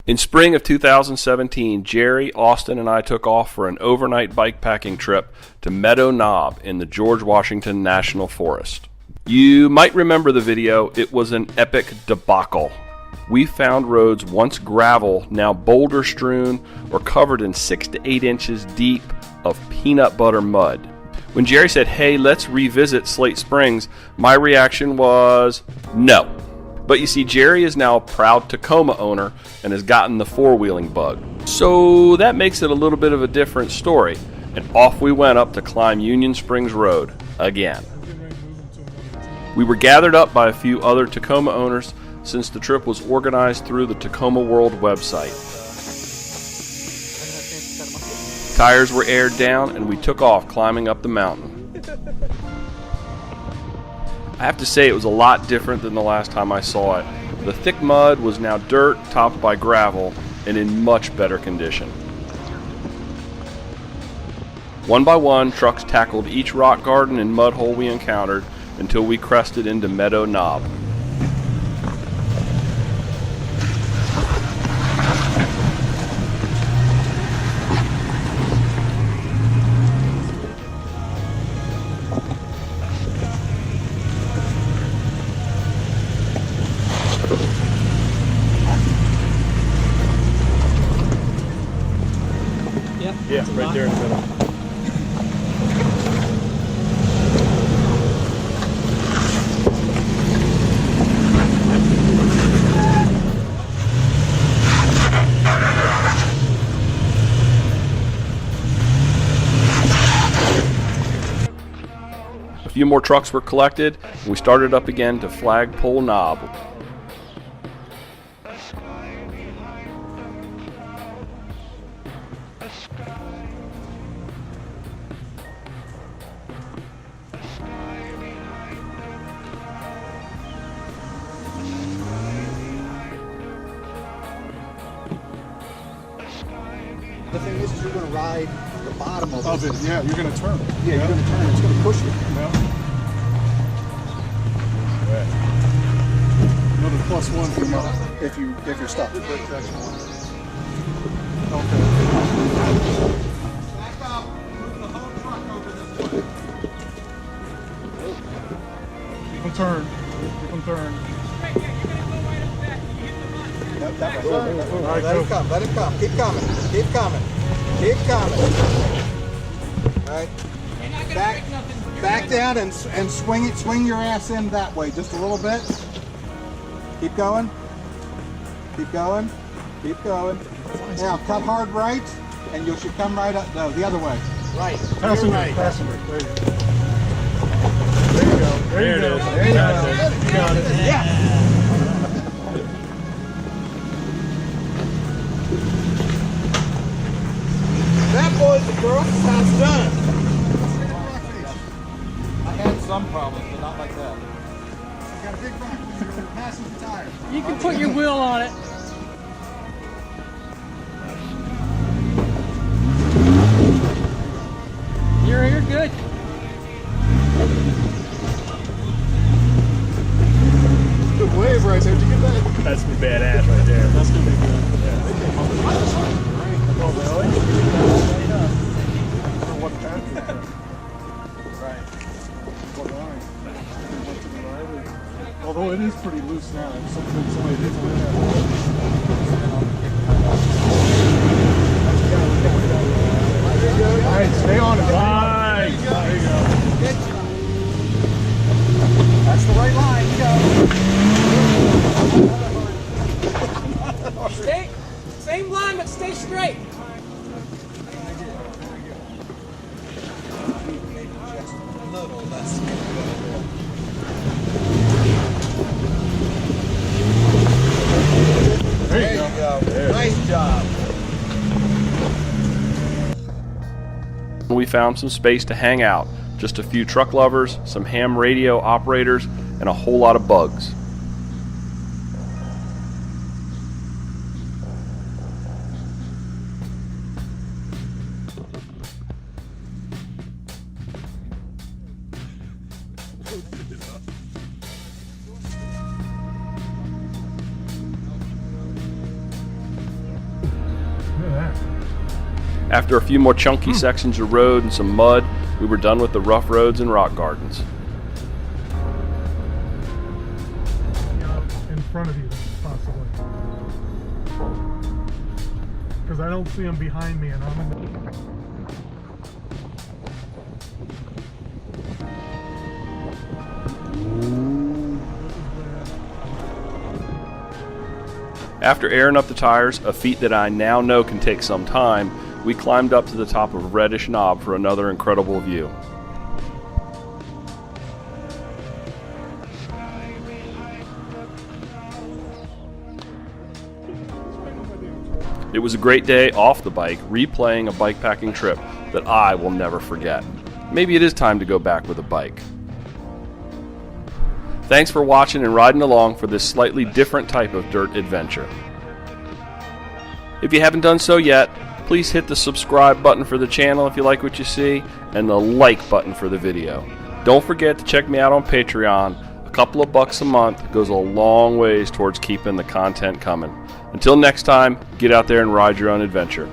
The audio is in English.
In spring of 2017, Jerry, Austin, and I took off for an overnight bikepacking trip to Meadow Knob in the George Washington National Forest. You might remember the video. It was an epic debacle. We found roads once gravel, now boulder strewn or covered in 6 to 8 inches deep of peanut butter mud. When Jerry said, "Hey, let's revisit Slate Springs," my reaction was no. But you see, Jerry is now a proud Tacoma owner and has gotten the four-wheeling bug. So that makes it a little bit of a different story. And off we went up to climb Union Springs Road again. We were gathered up by a few other Tacoma owners since the trip was organized through the Tacoma World website. Tires were aired down and we took off climbing up the mountain. I have to say it was a lot different than the last time I saw it. The thick mud was now dirt topped by gravel and in much better condition. One by one, trucks tackled each rock garden and mud hole we encountered until we crested into Meadow Knob. Yeah, right there in the middle. A few more trucks were collected, and we started up again to Flagpole Knob. The thing is you're going to ride the bottom of it. Yeah, you're going to turn. Yeah, you're going to turn. It's going to push you. Yeah. Another +1 for you. If you're stuck. Okay. Back up. Move the whole truck over this way. Keep them turned. Keep them turned. That way. All right, Let go. it come. Let it come. Keep coming. Keep coming. Keep coming. All right. Back down and swing it. Swing your ass in that way just a little bit. Keep going. Keep going. Keep going. Now cut hard right, and you should come right up. No, the other way. Right. Passenger. Right. Passenger. There you go. There you go. There you go. You got it. Yeah. That, boys and girls, sounds done. I had some problems, but not like that. You got a big rock. You're passing the tire. You can put your wheel on it. You're good. Good wave right there. Did you get that? That's gonna be badass right there. That's gonna be good. Oh, really? What path is that? Right. What line? Went to the right or- Although it is pretty loose now. Somebody did put that. All right, stay on it. Right. There you go. That's the right line. You go. Stay, same line, but stay straight. There you go. Nice job. We found some space to hang out. Just a few truck lovers, some ham radio operators, and a whole lot of bugs. After a few more chunky sections of road and some mud, we were done with the rough roads and rock gardens. In front of you, possibly. Because I don't see them behind me, and I'm in the... After airing up the tires, a feat that I now know can take some time, we climbed up to the top of Reddish Knob for another incredible view. It was a great day off the bike, replaying a bikepacking trip that I will never forget. Maybe it is time to go back with a bike. Thanks for watching and riding along for this slightly different type of dirt adventure. If you haven't done so yet, please hit the subscribe button for the channel if you like what you see, and the like button for the video. Don't forget to check me out on Patreon. A couple of bucks a month goes a long ways towards keeping the content coming. Until next time, get out there and ride your own adventure.